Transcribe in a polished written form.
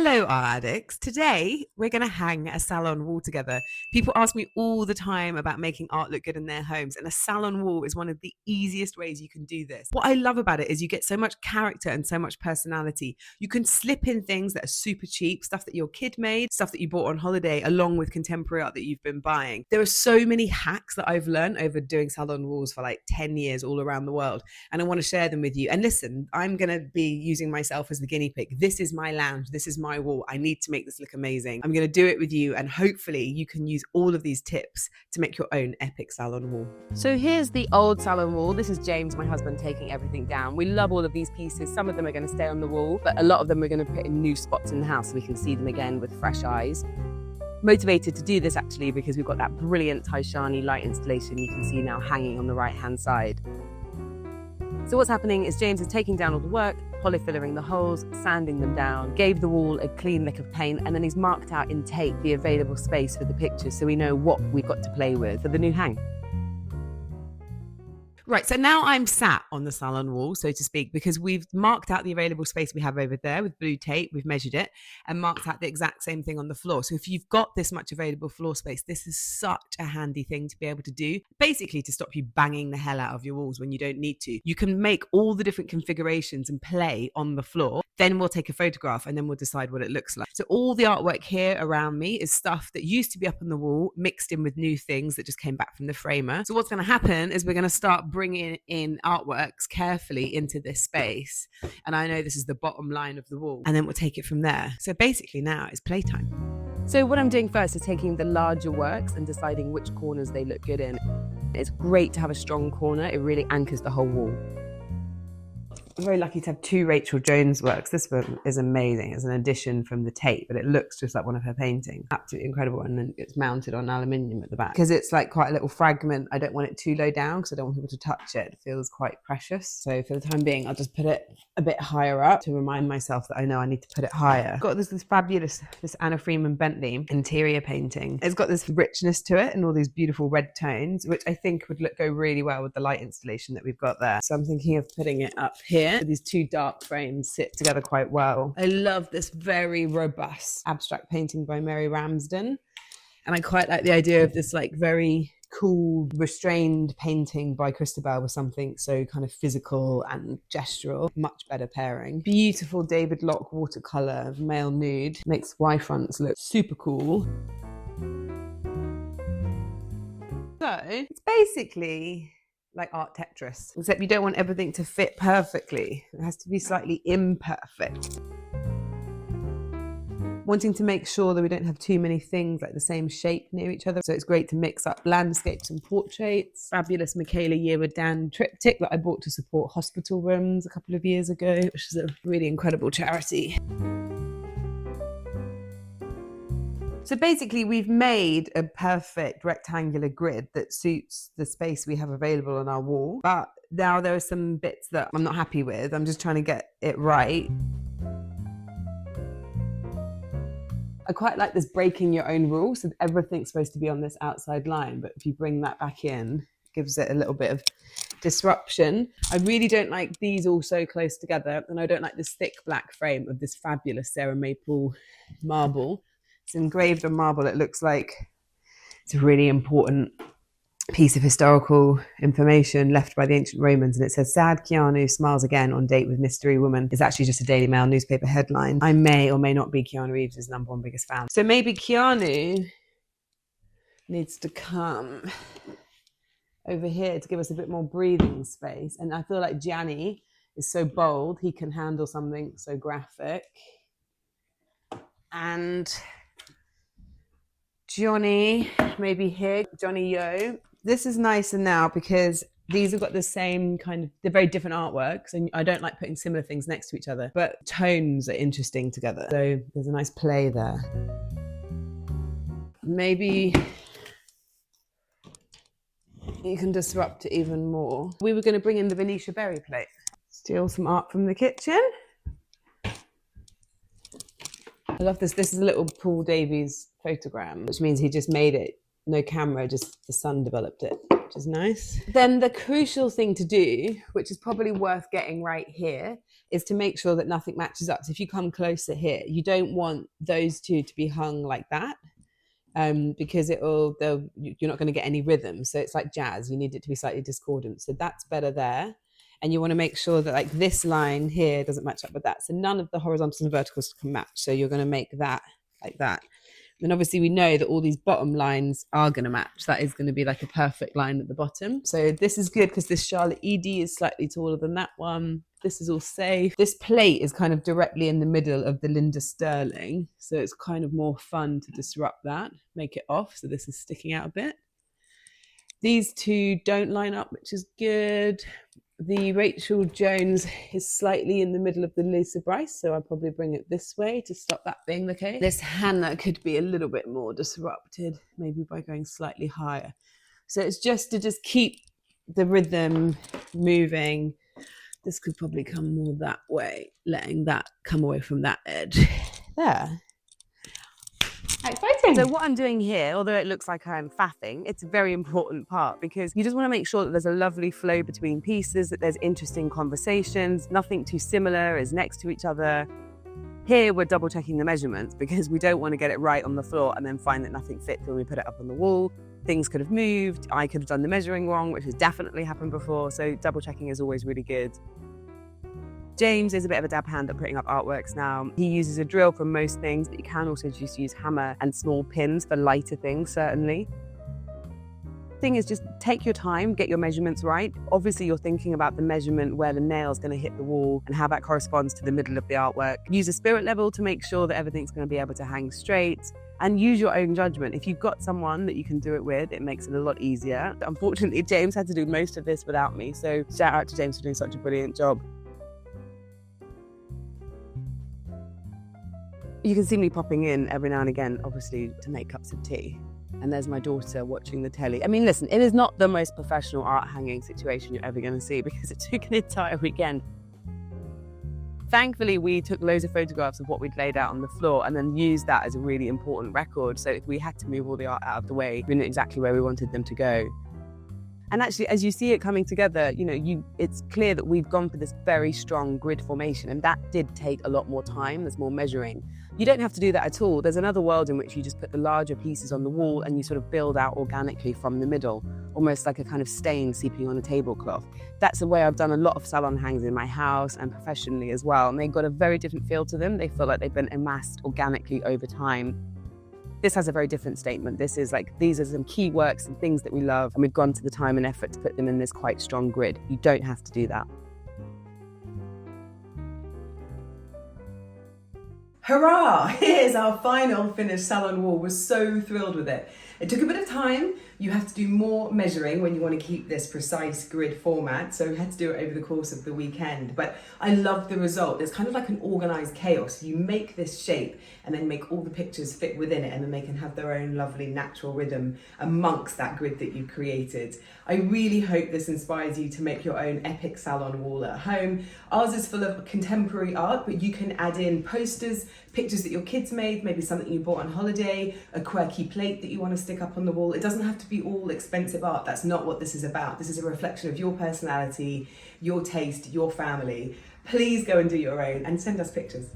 Hello, art addicts. Today, we're going to hang a salon wall together. People ask me all the time about making art look good in their homes, and a salon wall is one of the easiest ways you can do this. What I love about it is you get so much character and so much personality. You can slip in things that are super cheap, stuff that your kid made, stuff that you bought on holiday, along with contemporary art that you've been buying. There are so many hacks that I've learned over doing salon walls for like 10 years all around the world, and I want to share them with you. And listen, I'm going to be using myself as the guinea pig. This is my lounge. This is my wall. I need to make this look amazing. I'm going to do it with you, and hopefully you can use all of these tips to make your own epic salon wall. So here's the old salon wall. This is James, my husband, taking everything down. We love all of these pieces. Some of them are going to stay on the wall, but a lot of them we're going to put in new spots in the house so we can see them again with fresh eyes. Motivated to do this actually because we've got that brilliant Gianni light installation you can see now hanging on the right hand side. So what's happening is James is taking down all the work, polyfillering the holes, sanding them down, gave the wall a clean lick of paint, and then he's marked out in tape the available space for the pictures so we know what we've got to play with for the new hang. Right, so now I'm sat on the salon wall, so to speak, because we've marked out the available space we have over there with blue tape. We've measured it and marked out the exact same thing on the floor. So if you've got this much available floor space, this is such a handy thing to be able to do, basically to stop you banging the hell out of your walls when you don't need to. You can make all the different configurations and play on the floor. Then we'll take a photograph and then we'll decide what it looks like. So all the artwork here around me is stuff that used to be up on the wall, mixed in with new things that just came back from the framer. So what's going to happen is we're going to start bringing in artworks carefully into this space. And I know this is the bottom line of the wall. And then we'll take it from there. So basically now it's playtime. So what I'm doing first is taking the larger works and deciding which corners they look good in. It's great to have a strong corner. It really anchors the whole wall. I'm very lucky to have two Rachel Jones works. This one is amazing. It's an addition from the tape, but it looks just like one of her paintings. Absolutely incredible. And then it's mounted on aluminium at the back. Because it's like quite a little fragment, I don't want it too low down because I don't want people to touch it. It feels quite precious. So for the time being, I'll just put it a bit higher up to remind myself that I know I need to put it higher. I've got this fabulous, this Anna Freeman-Bentley interior painting. It's got this richness to it and all these beautiful red tones, which I think would go really well with the light installation that we've got there. So I'm thinking of putting it up here. These two dark frames sit together quite well. I love this very robust abstract painting by Mary Ramsden. And I quite like the idea of this like very cool, restrained painting by Christabel with something so kind of physical and gestural. Much better pairing. Beautiful David Lock watercolor of male nude. Makes Y fronts look super cool. So it's basically like art Tetris, except you don't want everything to fit perfectly. It has to be slightly imperfect. Wanting to make sure that we don't have too many things like the same shape near each other. So it's great to mix up landscapes and portraits. Fabulous Michaela Yearwood-Dan triptych that I bought to support hospital rooms a couple of years ago, which is a really incredible charity. So basically we've made a perfect rectangular grid that suits the space we have available on our wall. But now there are some bits that I'm not happy with. I'm just trying to get it right. I quite like this breaking your own rule. So everything's supposed to be on this outside line, but if you bring that back in, it gives it a little bit of disruption. I really don't like these all so close together. And I don't like this thick black frame of this fabulous Sarah Maple marble. It's engraved on marble. It looks like it's a really important piece of historical information left by the ancient Romans. And it says, "Sad Keanu smiles again on date with mystery woman." It's actually just a Daily Mail newspaper headline. I may or may not be Keanu Reeves' #1 biggest fan. So maybe Keanu needs to come over here to give us a bit more breathing space. And I feel like Gianni is so bold. He can handle something so graphic. And Johnny, maybe here, Johnny Yo. This is nicer now because these have got the same kind of, they're very different artworks and I don't like putting similar things next to each other, but tones are interesting together. So there's a nice play there. Maybe you can disrupt it even more. We were going to bring in the Venetia berry plate. Steal some art from the kitchen. I love this. This is a little Paul Davies photogram, which means he just made it. No camera, just the sun developed it, which which is nice. Then the crucial thing to do, which is probably worth getting right here, is to make sure that nothing matches up. So if you come closer here, you don't want those two to be hung like that, because you're not going to get any rhythm. So it's like jazz, you need it to be slightly discordant. So that's better there. And you want to make sure that like this line here doesn't match up with that. So none of the horizontals and verticals can match. So you're going to make that like that. And obviously we know that all these bottom lines are going to match. That is going to be like a perfect line at the bottom. So this is good because this Charlotte Edey is slightly taller than that one. This is all safe. This plate is kind of directly in the middle of the Linder Sterling. So it's kind of more fun to disrupt that, make it off. So this is sticking out a bit. These two don't line up, which is good. The Rachel Jones is slightly in the middle of the Lisa Brice, so I'll probably bring it this way to stop that being the case. This Hannah could be a little bit more disrupted, maybe by going slightly higher. So it's just to keep the rhythm moving. This could probably come more that way, letting that come away from that edge. There. Exciting. So what I'm doing here, although it looks like I'm faffing, it's a very important part because you just want to make sure that there's a lovely flow between pieces, that there's interesting conversations, nothing too similar is next to each other. Here we're double checking the measurements because we don't want to get it right on the floor and then find that nothing fits when we put it up on the wall. Things could have moved, I could have done the measuring wrong, which has definitely happened before, so double checking is always really good. James is a bit of a dab hand at putting up artworks now. He uses a drill for most things, but you can also just use hammer and small pins for lighter things, certainly. Thing is, just take your time, get your measurements right. Obviously, you're thinking about the measurement where the nail's going to hit the wall and how that corresponds to the middle of the artwork. Use a spirit level to make sure that everything's going to be able to hang straight, and use your own judgment. If you've got someone that you can do it with, it makes it a lot easier. Unfortunately, James had to do most of this without me, so shout out to James for doing such a brilliant job. You can see me popping in every now and again, obviously, to make cups of tea. And there's my daughter watching the telly. I mean, listen, it is not the most professional art hanging situation you're ever going to see because it took an entire weekend. Thankfully, we took loads of photographs of what we'd laid out on the floor and then used that as a really important record. So if we had to move all the art out of the way, we knew exactly where we wanted them to go. And actually, as you see it coming together, it's clear that we've gone for this very strong grid formation, and that did take a lot more time. There's more measuring. You don't have to do that at all. There's another world in which you just put the larger pieces on the wall and you sort of build out organically from the middle, almost like a kind of stain seeping on a tablecloth. That's the way I've done a lot of salon hangs in my house and professionally as well. And they've got a very different feel to them. They feel like they've been amassed organically over time. This has a very different statement. This is like, these are some key works and things that we love, and we've gone to the time and effort to put them in this quite strong grid. You don't have to do that. Hurrah! Here's our final finished salon wall. We're so thrilled with it. It took a bit of time. You have to do more measuring when you want to keep this precise grid format, so we had to do it over the course of the weekend. But I love the result. It's kind of like an organized chaos. You make this shape and then make all the pictures fit within it, and then they can have their own lovely natural rhythm amongst that grid that you created. I really hope this inspires you to make your own epic salon wall at home. Ours is full of contemporary art, but you can add in posters, pictures that your kids made, maybe something you bought on holiday, a quirky plate that you want to stick up on the wall. It doesn't have to be all expensive art. That's not what this is about. This is a reflection of your personality, your taste, your family. Please go and do your own and send us pictures.